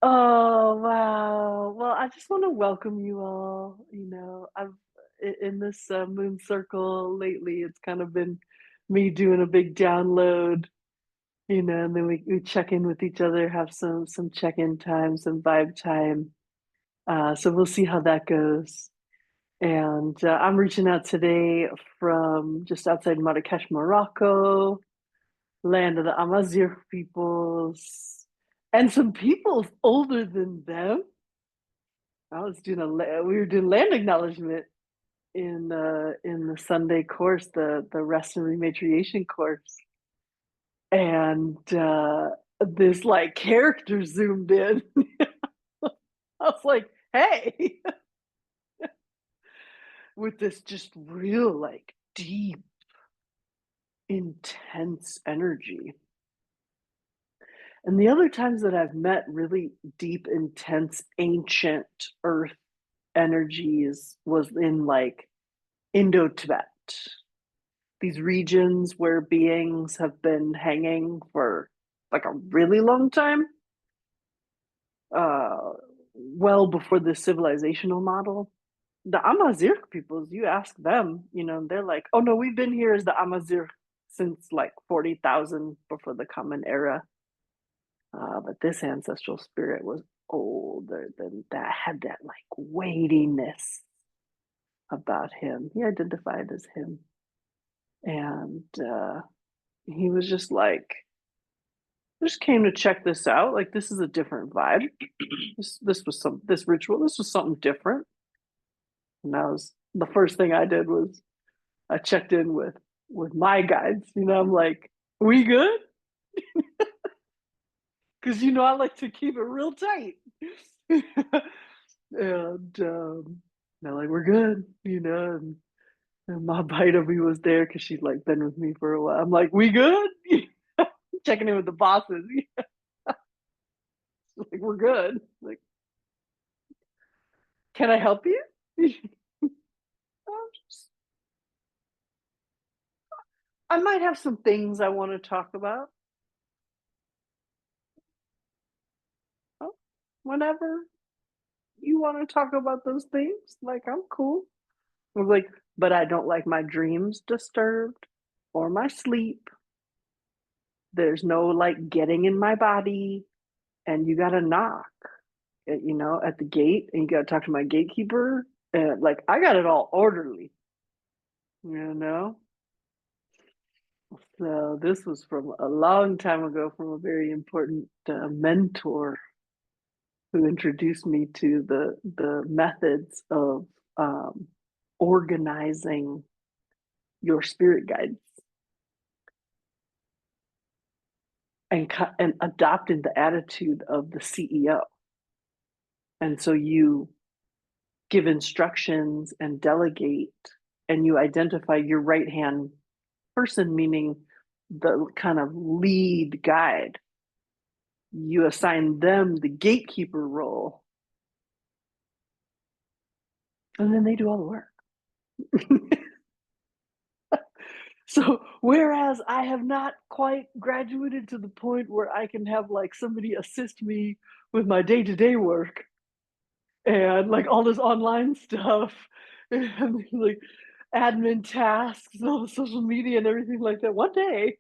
Oh, wow. Well, I just want to welcome you all. I've in this moon circle lately, it's kind of been me doing a big download, and then we check in with each other, have some check-in time, some vibe time. So we'll see how that goes. And I'm reaching out today from just outside Marrakesh, Morocco, land of the Amazigh peoples, and some peoples older than them. We were doing land acknowledgement in the Sunday course, the rest and rematriation course, and this like character zoomed in. I was like, "Hey," with this just real like deep, intense energy. And the other times that I've met really deep, intense, ancient earth energies was in like Indo-Tibet, these regions where beings have been hanging for like a really long time, uh, well before the civilizational model. The Amazigh peoples, you ask them, they're like, oh no, we've been here as the Amazigh since like 40,000 before the Common Era. But this ancestral spirit was older than that, had that like weightiness about him. He identified as him. And he was just like, I just came to check this out. Like, this is a different vibe. This ritual, this was something different. And that was the first thing I did was I checked in with my guides. I'm like, we good? Because I like to keep it real tight. And they're like, we're good, and my bite me was there because she'd like been with me for a while. I'm like, we good? Checking in with the bosses. Like, we're good. Like, can I help you? I might have some things I want to talk about. Oh, whenever you want to talk about those things, like, I'm cool. I was like, but I don't like my dreams disturbed or my sleep. There's no like getting in my body, and you got to knock, at the gate, and you got to talk to my gatekeeper. And like, I got it all orderly, you know? So this was from a long time ago from a very important mentor who introduced me to the methods of um, organizing your spirit guides and adopted the attitude of the CEO. And so you give instructions and delegate, and you identify your right hand person, meaning the kind of lead guide. You assign them the gatekeeper role, and then they do all the work. So, whereas I have not quite graduated to the point where I can have like somebody assist me with my day to day work and like all this online stuff and like admin tasks and all the social media and everything like that. One day,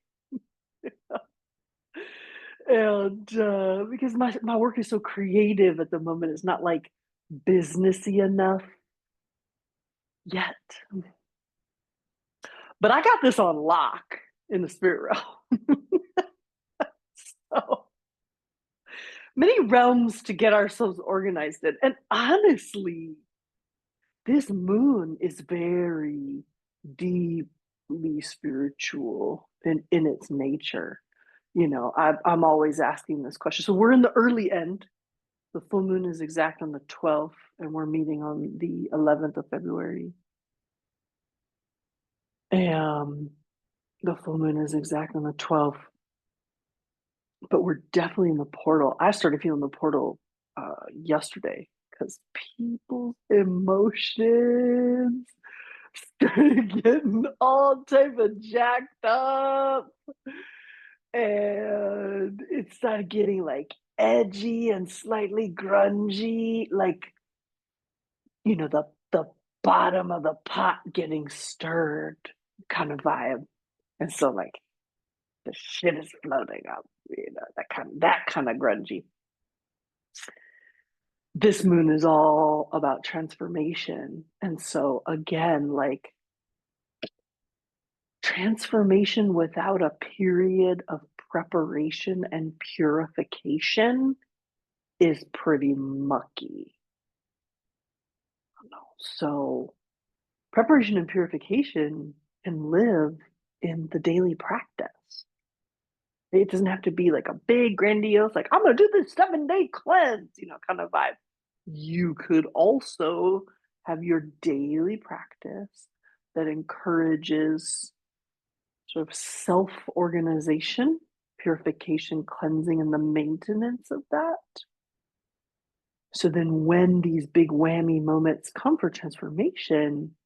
and because my work is so creative at the moment, it's not like businessy enough yet. But I got this on lock in the spirit realm. So many realms to get ourselves organized in. And honestly, this moon is very deeply spiritual in its nature. I'm always asking this question. So we're in the early end. The full moon is exact on the 12th, and we're meeting on the 11th of February. And the full moon is exact on the 12th, but we're definitely in the portal. I started feeling the portal yesterday because people's emotions started getting all type of jacked up, and it started getting like edgy and slightly grungy, like, the bottom of the pot getting stirred kind of vibe. And so like the shit is floating up, that kind of grungy. This moon is all about transformation. And so again, like transformation without a period of preparation and purification is pretty mucky. So preparation and purification can live in the daily practice. It doesn't have to be like a big, grandiose, like, I'm going to do this 7-day cleanse, kind of vibe. You could also have your daily practice that encourages sort of self organization, purification, cleansing, and the maintenance of that. So then, when these big whammy moments come for transformation,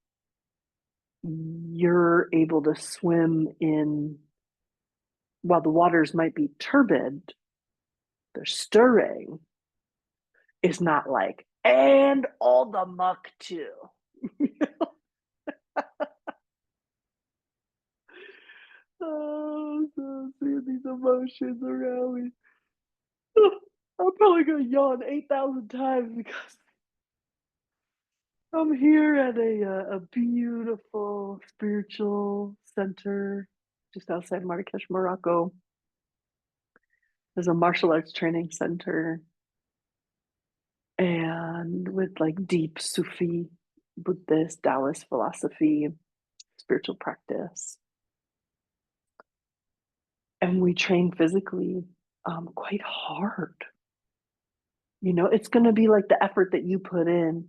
you're able to swim in, while the waters might be turbid, they're stirring. It's not like, and all the muck too. Oh, so seeing these emotions around me. I'm probably gonna yawn 8,000 times because I'm here at a beautiful spiritual center just outside Marrakesh, Morocco. There's a martial arts training center, and with like deep Sufi, Buddhist, Taoist philosophy, spiritual practice. And we train physically quite hard. It's going to be like the effort that you put in.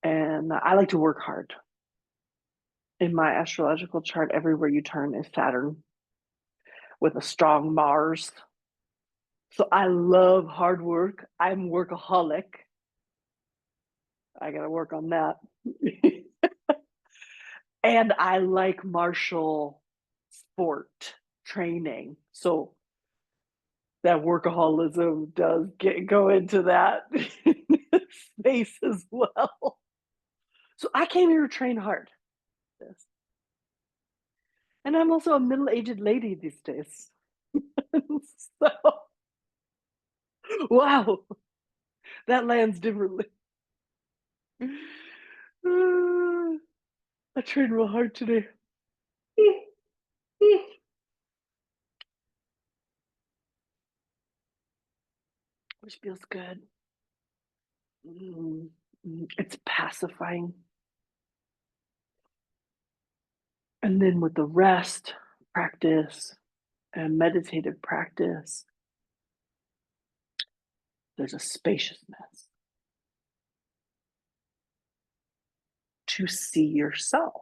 And I like to work hard. In my astrological chart, everywhere you turn is Saturn with a strong Mars. So I love hard work. I'm workaholic. I got to work on that. And I like martial sport training. So that workaholism does go into that space as well. So I came here to train hard. Yes. And I'm also a middle-aged lady these days. So, wow, that lands differently. I trained real hard today. Which feels good. It's pacifying. And then with the rest practice and meditative practice, there's a spaciousness to see yourself.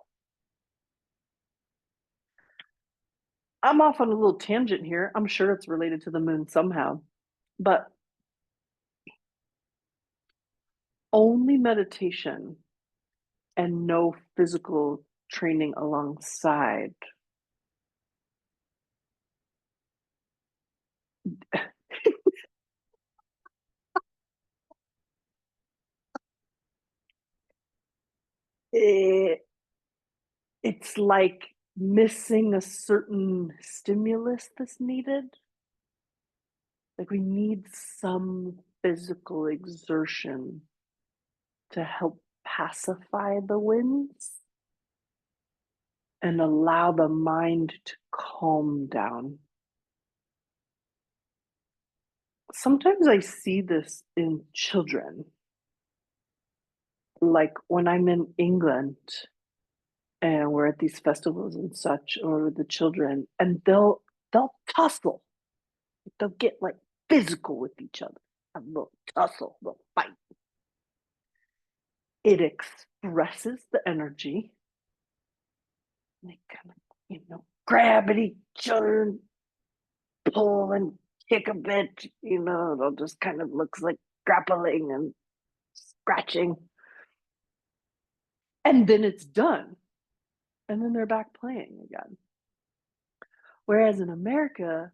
I'm off on a little tangent here. I'm sure it's related to the moon somehow, but only meditation and no physical training alongside. It's like missing a certain stimulus that's needed. Like we need some physical exertion to help pacify the winds and allow the mind to calm down. Sometimes I see this in children. Like when I'm in England and we're at these festivals and such, or the children, and they'll tussle. They'll get like physical with each other. A little tussle, a little fight. It expresses the energy. They kind of, grab at each other and pull and kick a bit. It'll just kind of looks like grappling and scratching. And then it's done. And then they're back playing again. Whereas in America,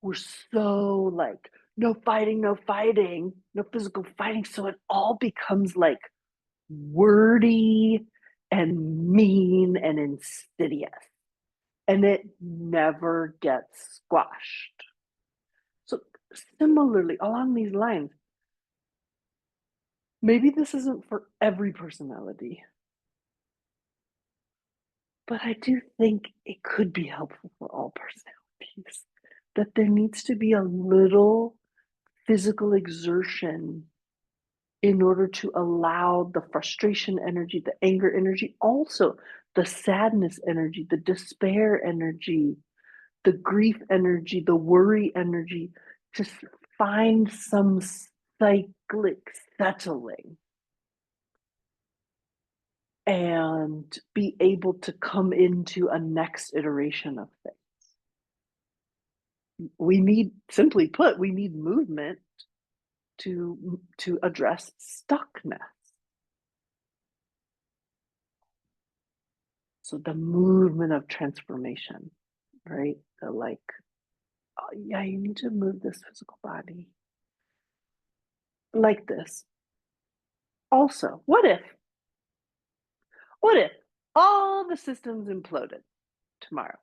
we're so like, no fighting, no fighting, no physical fighting. So it all becomes like wordy and mean and insidious. And it never gets squashed. So, similarly, along these lines, maybe this isn't for every personality, but I do think it could be helpful for all personalities. That there needs to be a little physical exertion in order to allow the frustration energy, the anger energy, also the sadness energy, the despair energy, the grief energy, the worry energy, to find some cyclic settling and be able to come into a next iteration of things. We need, simply put, we need movement to address stuckness. So the movement of transformation, right? The like, oh, yeah, you need to move this physical body like this. Also, what if all the systems imploded tomorrow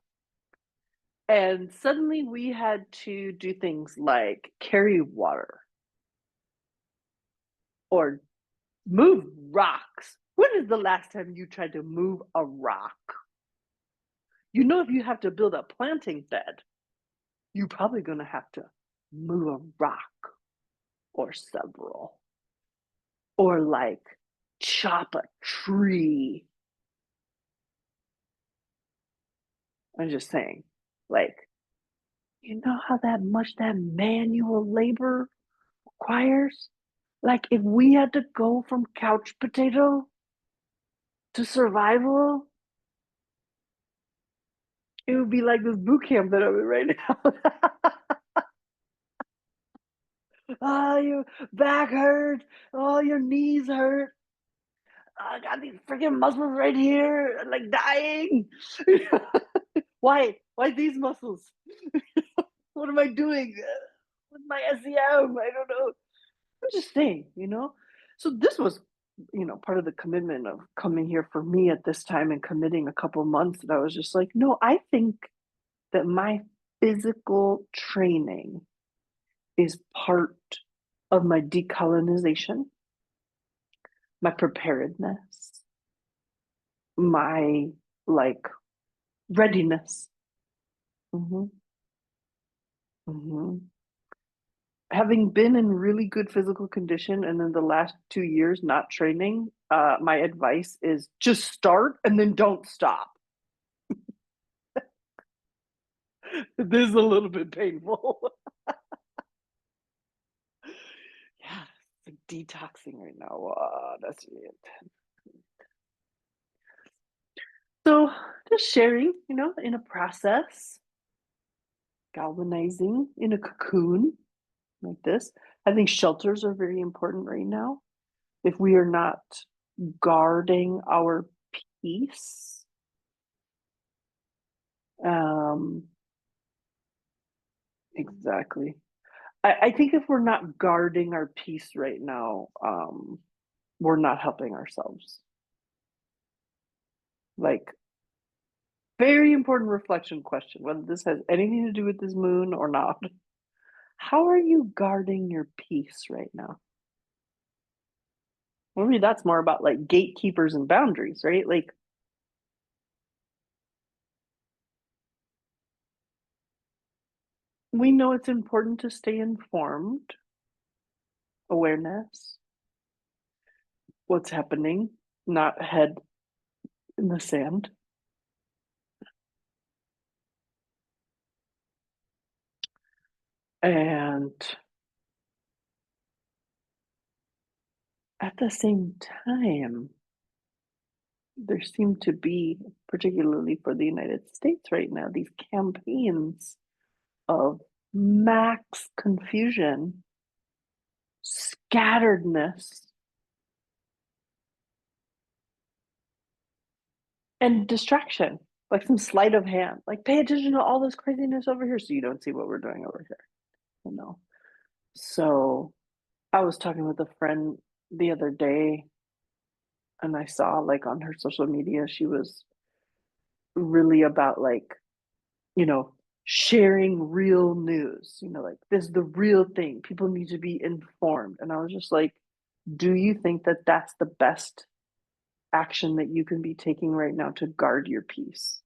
and suddenly we had to do things like carry water or move rocks? When is the last time you tried to move a rock? You know, if you have to build a planting bed, you're probably going to have to move a rock or several, or like chop a tree. I'm just saying, like, you know how that much that manual labor requires? Like, if we had to go from couch potato to survival, it would be like this boot camp that I'm in right now. Oh, your back hurt. Oh, your knees hurt. I got these freaking muscles right here, like dying. Why? Why these muscles? What am I doing with my SEM? I don't know. I'm just saying, you know? So this was, part of the commitment of coming here for me at this time and committing a couple months. And I was just like, no, I think that my physical training is part of my decolonization, my preparedness, my like readiness. Hmm. Hmm. Having been in really good physical condition and then the last 2 years not training, my advice is just start and then don't stop. This is a little bit painful. Yeah, like detoxing right now. That's really intense. So just sharing, in a process, galvanizing in a cocoon like this. I think shelters are very important right now. If we are not guarding our peace, um, exactly. I think if we're not guarding our peace right now, we're not helping ourselves. Like, very important reflection question, whether this has anything to do with this moon or not. How are you guarding your peace right now? Maybe that's more about like gatekeepers and boundaries, right? Like, we know it's important to stay informed, awareness, what's happening, not head in the sand. And at the same time, there seem to be, particularly for the United States right now, these campaigns of max confusion, scatteredness, and distraction. like some sleight of hand, like pay attention to all this craziness over here so you don't see what we're doing over here, you know. So I was talking with a friend the other day, and I saw like on her social media she was really about like, you know, sharing real news, you know, like this is the real thing, people need to be informed. And I was just like, do you think that that's the best action that you can be taking right now to guard your peace?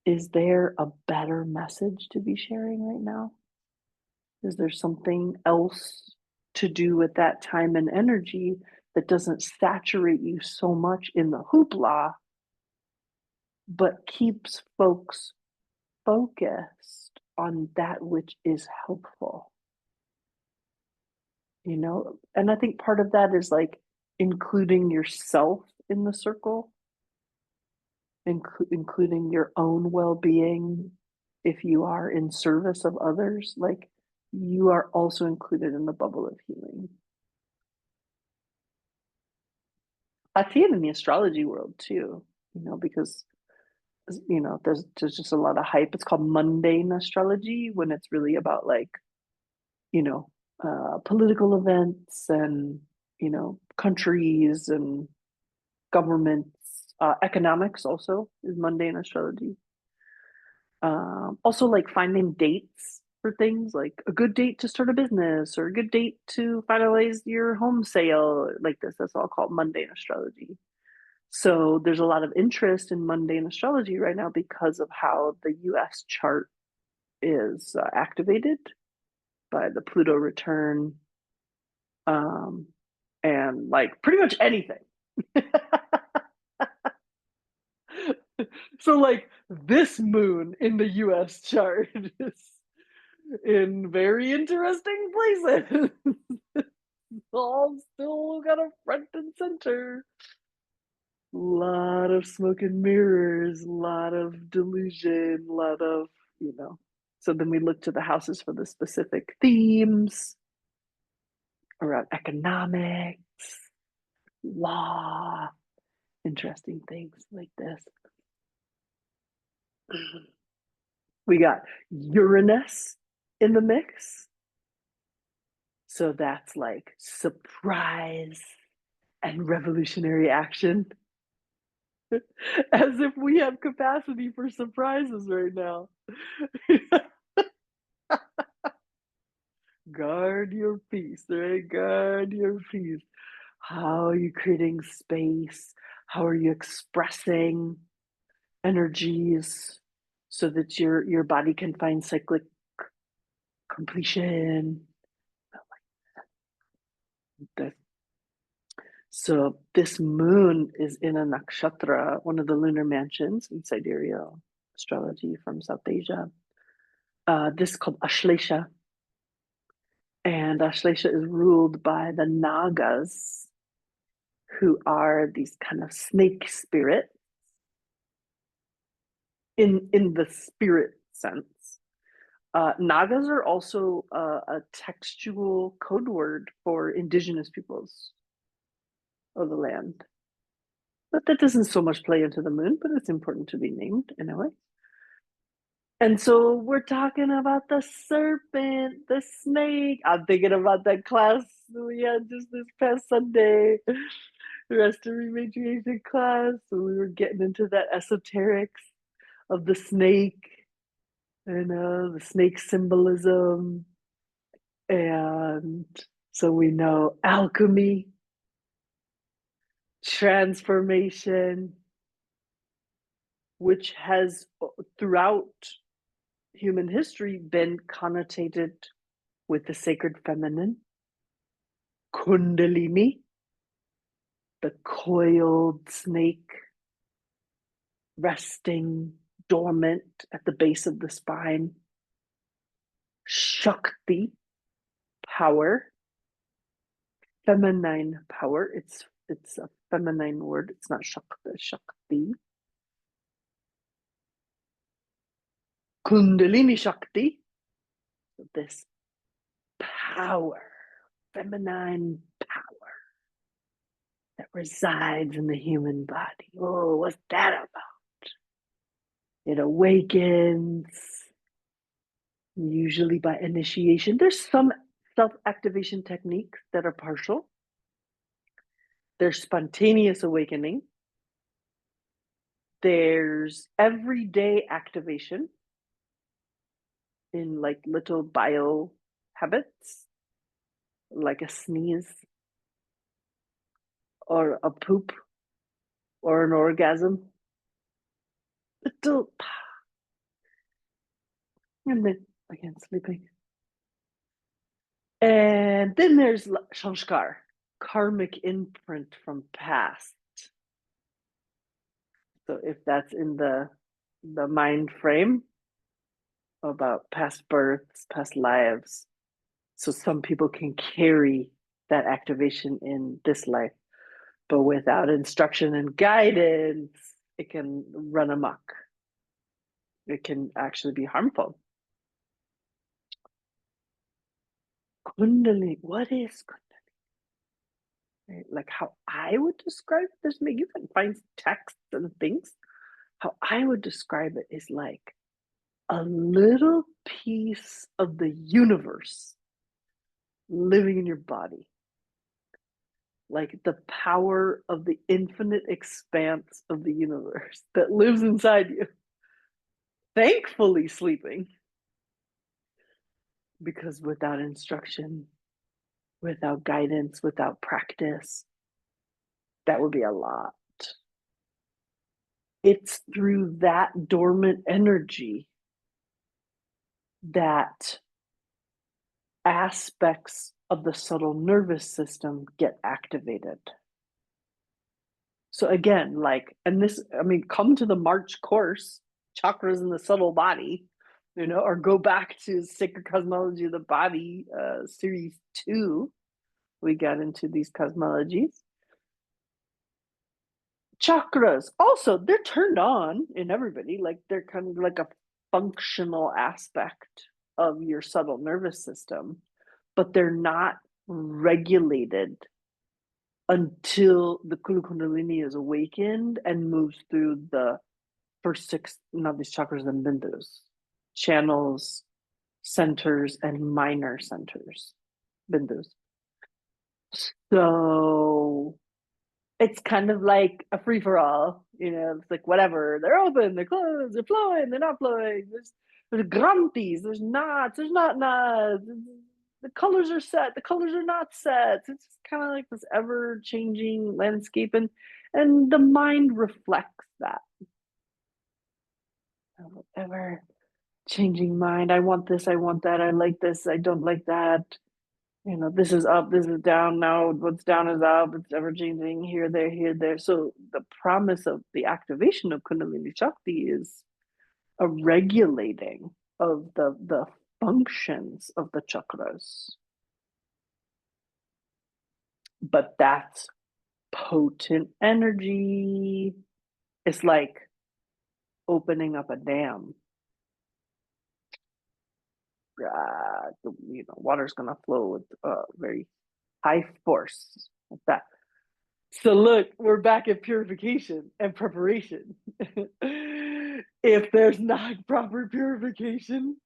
Is there a better message to be sharing right now? Is there something else to do with that time and energy that doesn't saturate you so much in the hoopla, but keeps folks focused on that which is helpful? You know, and I think part of that is like including yourself in the circle, including your own well-being. If you are in service of others, like you are also included in the bubble of healing. I see it in the astrology world too, you know, because you know there's just a lot of hype. It's called mundane astrology when it's really about like, you know, political events and, you know, countries and governments. Economics also is mundane astrology. Also, like finding dates for things like a good date to start a business or a good date to finalize your home sale, like this. That's all called mundane astrology. So there's a lot of interest in mundane astrology right now because of how the US chart is activated by the Pluto return, um, and like pretty much anything. So like this moon in the US chart is in very interesting places. All still got a front and center. A lot of smoke and mirrors, a lot of delusion, a lot of, you know. So then we look to the houses for the specific themes around economics, law, interesting things like this. We got Uranus in the mix. So that's like surprise and revolutionary action. As if we have capacity for surprises right now. Guard your peace, right? Guard your peace. How are you creating space? How are you expressing energies so that your body can find cyclic completion? So this moon is in a nakshatra, one of the lunar mansions in sidereal astrology from South Asia. This is called Ashlesha. And Ashlesha is ruled by the Nagas, who are these kind of snake spirits in the spirit sense. Nagas are also a textual code word for indigenous peoples of the land. But that doesn't so much play into the moon, but it's important to be named anyway. And so we're talking about the serpent, the snake. I'm thinking about that class we had just this past Sunday, the rest of rematriation class. So we were getting into that esoterics of the snake, you know, the snake symbolism. And so we know alchemy, transformation, which has throughout human history been connotated with the sacred feminine, Kundalini, the coiled snake resting dormant at the base of the spine, Shakti, power, feminine power. It's a feminine word. It's not Shakti, Shakti. Kundalini Shakti, this power, feminine power that resides in the human body. Oh, what's that about? It awakens, usually by initiation. There's some self-activation techniques that are partial. There's spontaneous awakening. There's everyday activation in like little bio habits, like a sneeze or a poop or an orgasm. Little, and then again, sleeping. And then there's sanskar, karmic imprint from past. So if that's in the mind frame about past births, past lives, so some people can carry that activation in this life, but without instruction and guidance, it can run amok. It can actually be harmful. Kundalini, what is Kundalini? Right? Like how I would describe this, you can find texts and things. How I would describe it is like a little piece of the universe living in your body, like the power of the infinite expanse of the universe that lives inside you, thankfully sleeping. Because without instruction, without guidance, without practice, that would be a lot. It's through that dormant energy that aspects of the subtle nervous system get activated. So again, like, and this, I mean, come to the March course, chakras in the subtle body, or go back to Sacred Cosmology of the Body, series 2. We got into these cosmologies. Chakras, also, they're turned on in everybody. Like, they're kind of like a functional aspect of your subtle nervous system, but they're not regulated until the Kundalini is awakened and moves through the first 6, not these chakras and bindus, channels, centers, and minor centers, bindus. So it's kind of like a free for all, it's like whatever. They're open, they're closed, they're flowing, they're not flowing. There's granthis, there's knots, there's not knots. The colors are set, the colors are not set. It's kind of like this ever changing landscape, and the mind reflects that ever changing mind. I want this, I want that, I like this, I don't like that. This is up, this is down. Now what's down is up. It's ever changing, here, there, here, there. So the promise of the activation of Kundalini Shakti is a regulating of the functions of the chakras. But that's potent energy. It's like opening up a dam. Water's gonna flow with very high force like that. So look, we're back at purification and preparation. If there's not proper purification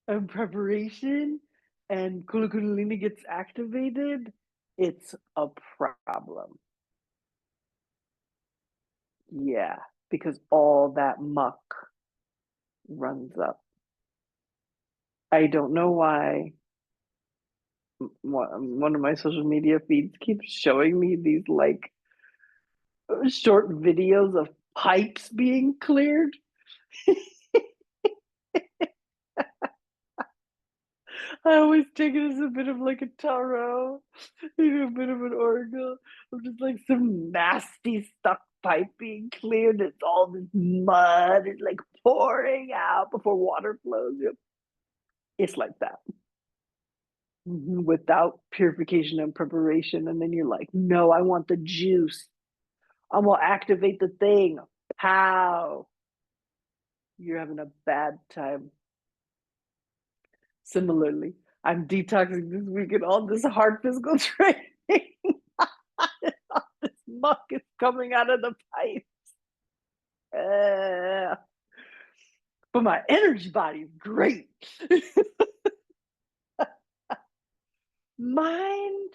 and preparation and Kundalini gets activated, it's a problem. Yeah, because all that muck runs up. I don't know why one of my social media feeds keeps showing me these like short videos of pipes being cleared. I always take it as a bit of like a tarot, a bit of an oracle of just like some nasty stuck pipe being cleared. It's all this mud, it's like pouring out before water flows. It's like that. Without purification and preparation. And then you're like, no, I want the juice. I will activate the thing. How? You're having a bad time. Similarly, I'm detoxing this week and all this hard physical training. muck is coming out of the pipe. Uh, but my energy body is great. Mind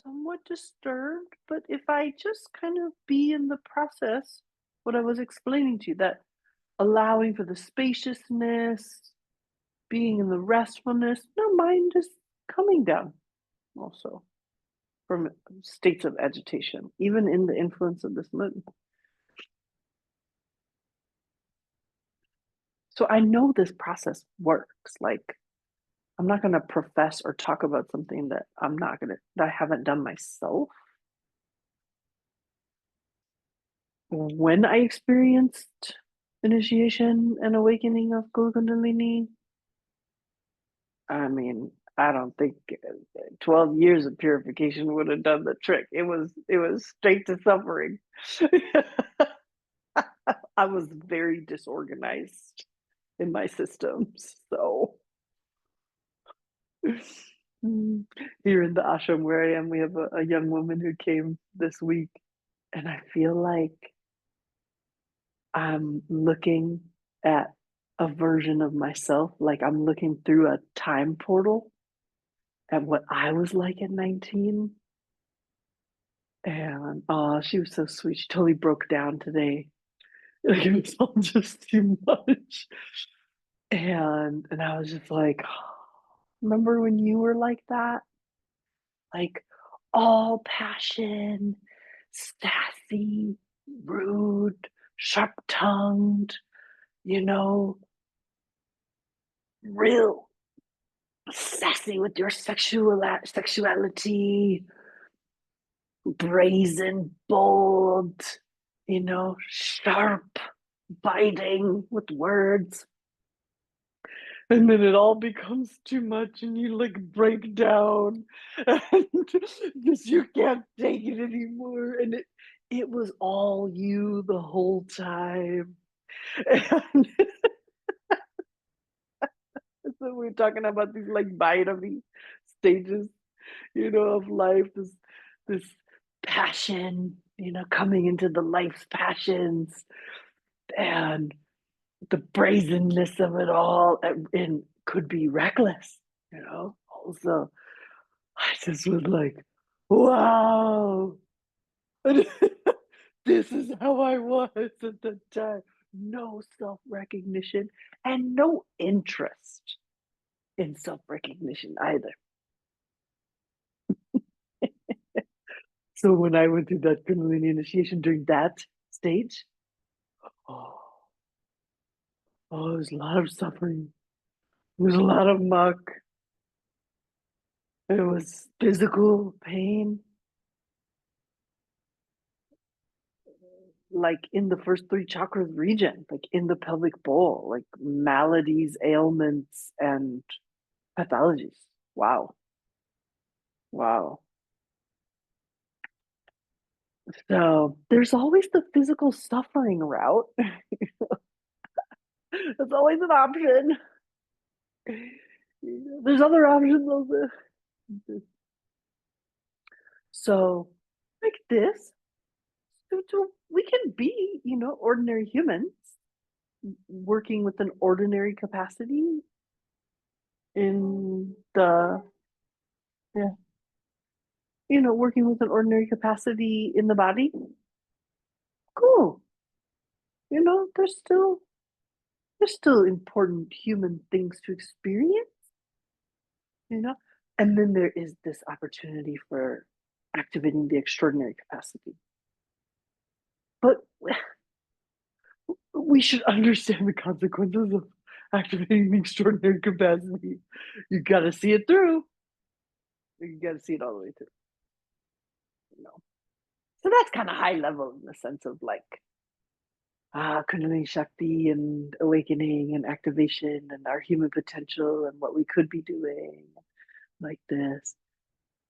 somewhat disturbed, but if I just kind of be in the process, what I was explaining to you, that allowing for the spaciousness, being in the restfulness, no, mind is coming down also from states of agitation, even in the influence of this moon. So I know this process works. Like, I'm not going to profess or talk about something that that I haven't done myself. When I experienced initiation and awakening of Kundalini, I mean, I don't think 12 years of purification would have done the trick. It was straight to suffering. I was very disorganized in my systems. So here in the ashram where I am, we have a young woman who came this week, and I feel like I'm looking at a version of myself, like I'm looking through a time portal at what I was like at 19. And she was so sweet. She totally broke down today. Like, it was all just too much. And I was just like, remember when you were like that? Like, all passion, sassy, rude, sharp tongued, you know, real sassy with your sexuality, brazen, bold, sharp, biting with words. And then it all becomes too much and you like break down and because you can't take it anymore. And it was all you the whole time. And so we're talking about these like binary stages, of life, this passion, coming into the life's passions and the brazenness of it all, and could be reckless, Also, I just was like, wow, this is how I was at the time. No self recognition and no interest in self recognition either. So when I went through that Kundalini initiation during that stage, oh, it was a lot of suffering. It was a lot of muck. It was physical pain, like in the first three chakras region, like in the pelvic bowl, like maladies, ailments, and pathologies. Wow. Wow. So there's always the physical suffering route. That's always an option. There's other options also. So, like this, so we can be, ordinary humans working with an ordinary capacity in the, yeah, working with an ordinary capacity in the body. Cool. There's still important human things to experience, you know? And then there is this opportunity for activating the extraordinary capacity. But we should understand the consequences of activating the extraordinary capacity. You got to see it through. You got to see it all the way through. You know. So that's kind of high level in the sense of like Kundalini Shakti and awakening and activation and our human potential and what we could be doing like this.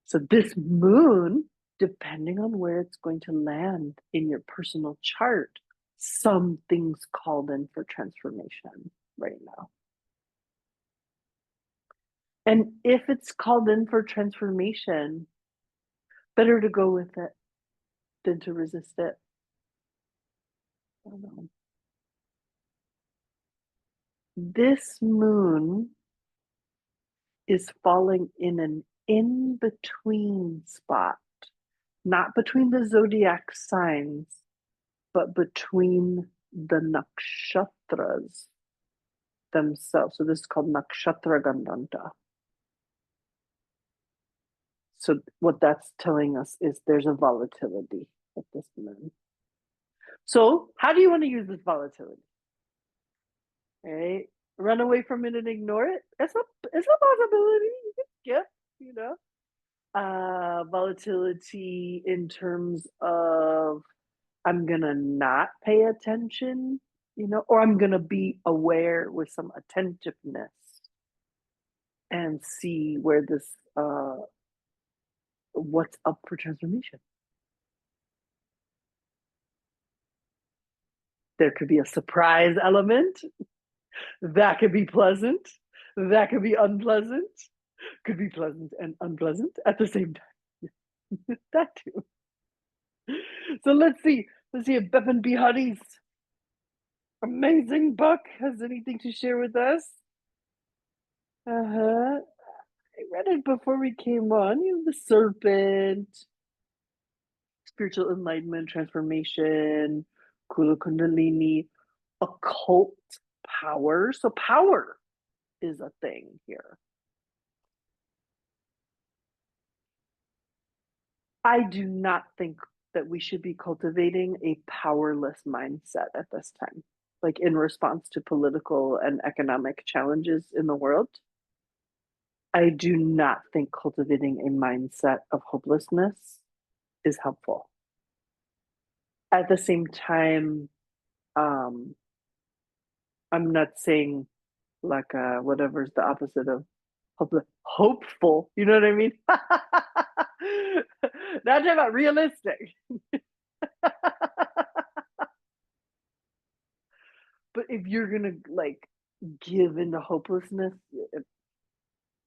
So this moon, depending on where it's going to land in your personal chart, some things called in for transformation right now. And if it's called in for transformation, better to go with it. than to resist it. I don't know. This moon is falling in an in between spot, not between the zodiac signs, but between the nakshatras themselves. So this is called nakshatra gandanta. So what that's telling us is there's a volatility at this moon. So how do you want to use this volatility? Right? Run away from it and ignore it? It's a possibility. You can skip, you know. Volatility in terms of I'm gonna not pay attention, or I'm gonna be aware with some attentiveness and see where this what's up for transformation. There could be a surprise element. That could be pleasant. That could be unpleasant. Could be pleasant and unpleasant at the same time. That too. So let's see. Let's see if Bevan B. Huddy's amazing book has anything to share with us. Uh-huh. I read it before we came on. The serpent, spiritual enlightenment, transformation, Kula Kundalini, occult power. So power is a thing here. I do not think that we should be cultivating a powerless mindset at this time, like in response to political and economic challenges in the world. I do not think cultivating a mindset of hopelessness is helpful. At the same time, I'm not saying like whatever's the opposite of hopeful. You know what I mean? Not talking about realistic. But if you're gonna like give into hopelessness,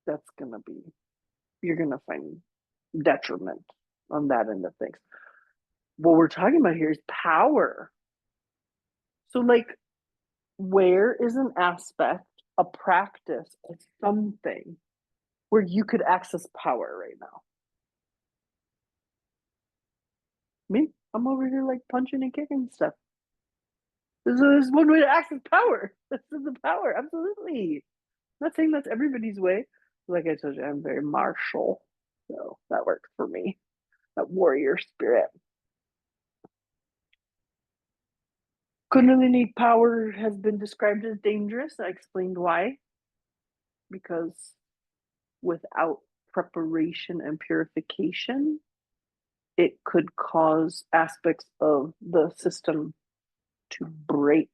that's gonna be you're gonna find detriment on that end of things. What we're talking about here is power. So like where is an aspect, a practice, or something where you could access power right now? Me, I'm over here like punching and kicking stuff. This is one way to access power. This is the power, absolutely. I'm not saying that's everybody's way. Like I told you, I'm very martial, so that works for me. That warrior spirit. Kundalini power has been described as dangerous. I explained why. Because without preparation and purification, it could cause aspects of the system to break.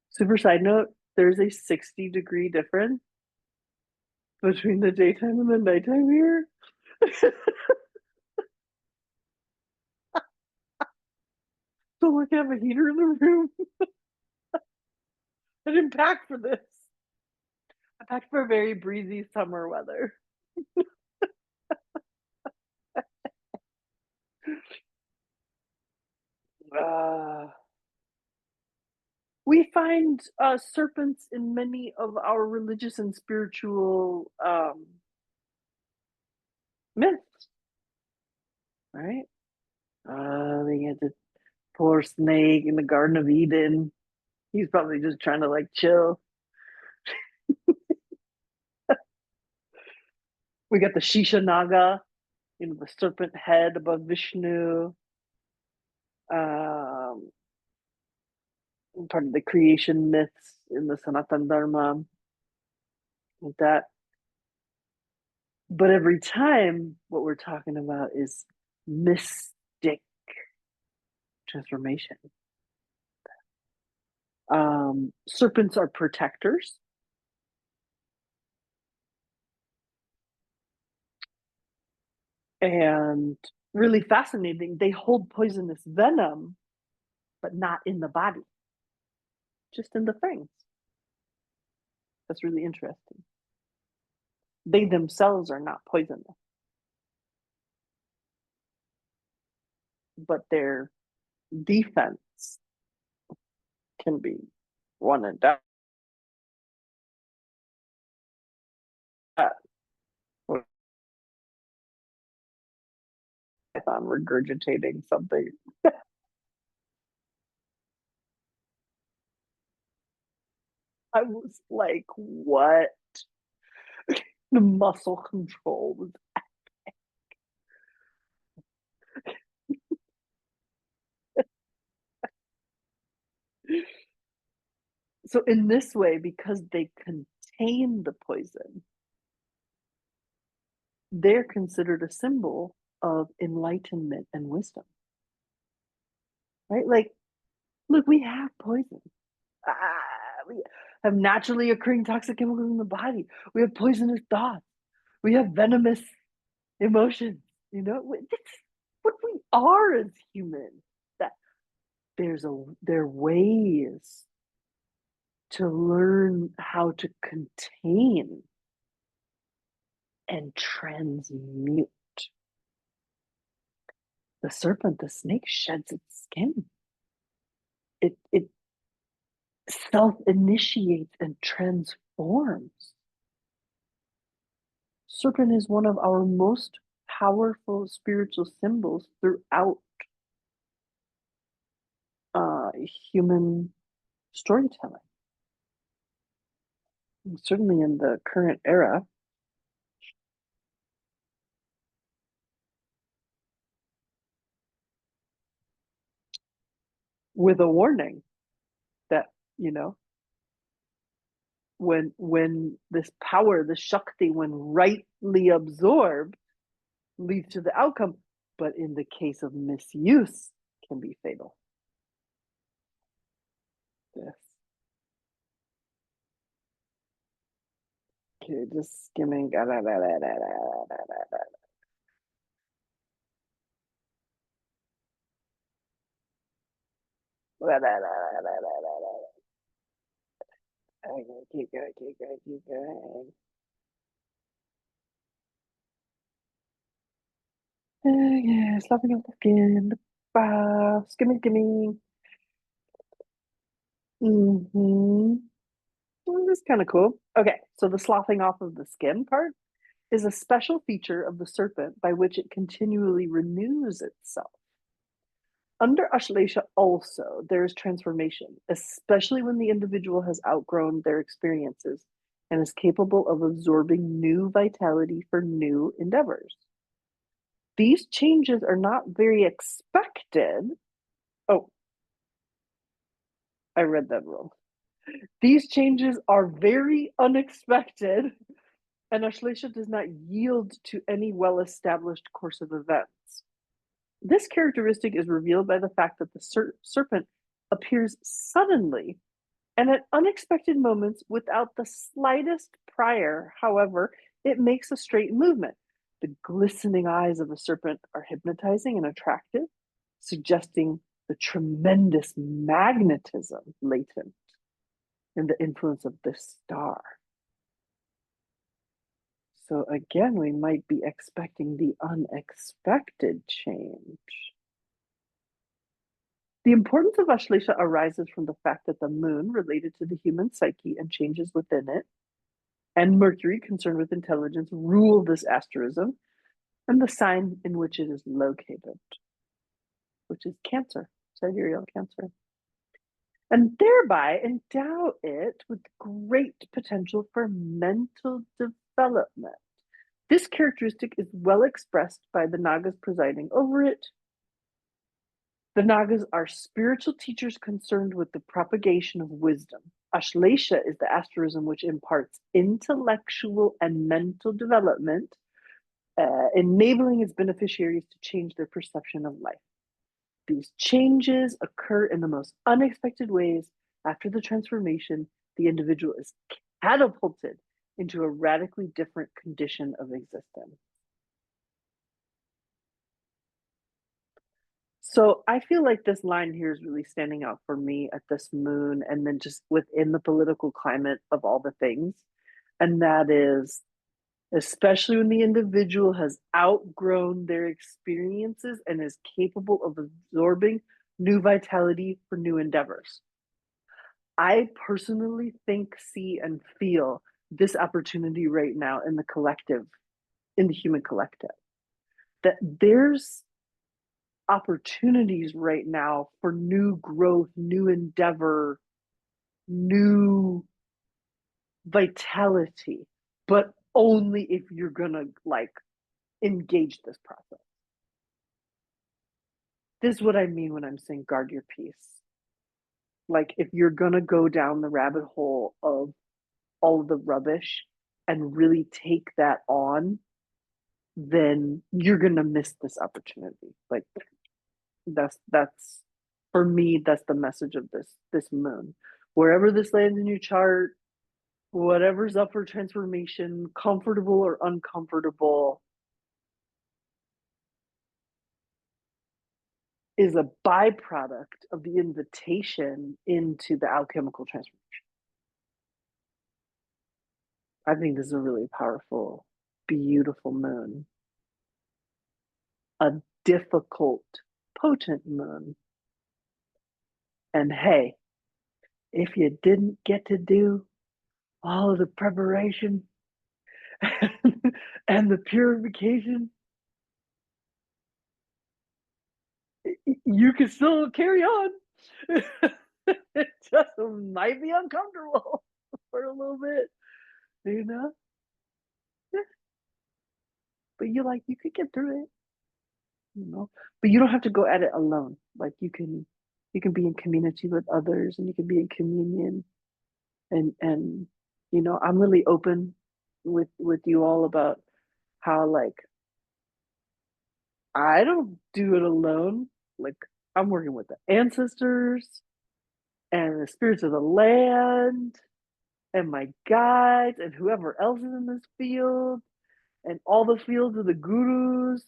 Super side note, there's a 60-degree difference between the daytime and the nighttime here. So we have a heater in the room. I didn't pack for this. I packed for very breezy summer weather. Uh, we find serpents in many of our religious and spiritual myths, right? They had the poor snake in the Garden of Eden. He's probably just trying to like chill. We got the Shisha Naga, the serpent head above Vishnu. Um, Part of the creation myths in the Sanatan Dharma, like that. But every time, what we're talking about is mystic transformation. Serpents are protectors. And really fascinating, they hold poisonous venom, but not in the body, just in the fangs. That's really interesting. They themselves are not poisonous. but their defense can be one and done. Python regurgitating something. I was like, what? The muscle control was. So in this way, because they contain the poison, they're considered a symbol of enlightenment and wisdom, right? Like, look, we have poison. We have naturally occurring toxic chemicals in the body. We have poisonous thoughts. We have venomous emotions. It's what we are as humans. That there are ways to learn how to contain and transmute. The serpent, the snake, sheds its skin. It self-initiates and transforms. Serpent is one of our most powerful spiritual symbols throughout human storytelling. And certainly in the current era, with a warning that, when this power, the Shakti, when rightly absorbed, leads to the outcome, but in the case of misuse, can be fatal. Yes. Okay, just skimming. Okay, keep going, keep going, keep going. Yeah, sloughing off the skin, skimming, skimming. Mm-hmm. This is kind of cool. Okay, so the sloughing off of the skin part is a special feature of the serpent by which it continually renews itself. Under Ashlesha also, there is transformation, especially when the individual has outgrown their experiences and is capable of absorbing new vitality for new endeavors. These changes are not very expected. Oh, I read that wrong. These changes are very unexpected, and Ashlesha does not yield to any well established course of events. This characteristic is revealed by the fact that the serpent appears suddenly and at unexpected moments without the slightest prior. However, it makes a straight movement. The glistening eyes of the serpent are hypnotizing and attractive, suggesting the tremendous magnetism latent in the influence of this star. So again, we might be expecting the unexpected change. The importance of Ashlesha arises from the fact that the moon, related to the human psyche and changes within it, and Mercury, concerned with intelligence, rule this asterism and the sign in which it is located, which is Cancer, sidereal Cancer, and thereby endow it with great potential for mental development. This characteristic is well expressed by the Nagas presiding over it. The Nagas are spiritual teachers concerned with the propagation of wisdom. Ashlesha is the asterism which imparts intellectual and mental development, enabling its beneficiaries to change their perception of life. These changes occur in the most unexpected ways. After the transformation, the individual is catapulted into a radically different condition of existence. So I feel like this line here is really standing out for me at this moon, and then just within the political climate of all the things. And that is especially when the individual has outgrown their experiences and is capable of absorbing new vitality for new endeavors. I personally think, see, and feel this opportunity right now in the collective, in the human collective, that there's opportunities right now for new growth, new endeavor, new vitality, but only if you're gonna like engage this process. This is what I mean when I'm saying guard your peace. Like if you're gonna go down the rabbit hole of all of the rubbish and really take that on, then you're gonna miss this opportunity. Like that's for me, that's the message of this moon. Wherever this lands in your chart, whatever's up for transformation, comfortable or uncomfortable, is a byproduct of the invitation into the alchemical transformation. I think this is a really powerful, beautiful moon, a difficult, potent moon. And hey, if you didn't get to do all of the preparation and the purification, you can still carry on. It just might be uncomfortable for a little bit, you know? But you could get through it, you know? But you don't have to go at it alone. Like you can be in community with others and you can be in communion and I'm really open with you all about how like I don't do it alone. Like I'm working with the ancestors and the spirits of the land and my guides and whoever else is in this field and all the fields of the gurus.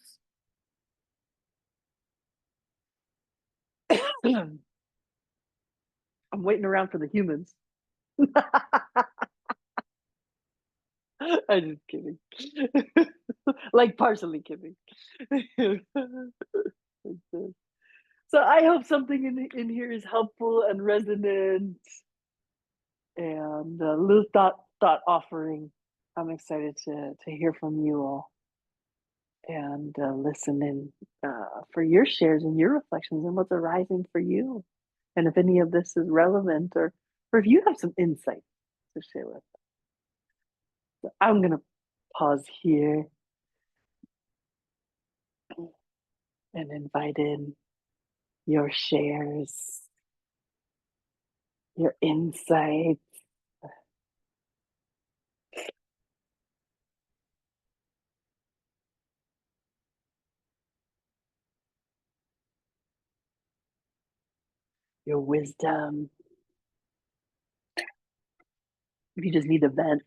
I'm waiting around for the humans. I'm just kidding. Like partially kidding. So I hope something in here is helpful and resonant and a little thought offering. I'm excited to hear from you all and listen in for your shares and your reflections and what's arising for you. And if any of this is relevant or if you have some insight to share with us. So I'm going to pause here and invite in your shares, your insights. Your wisdom. If you just need a vent,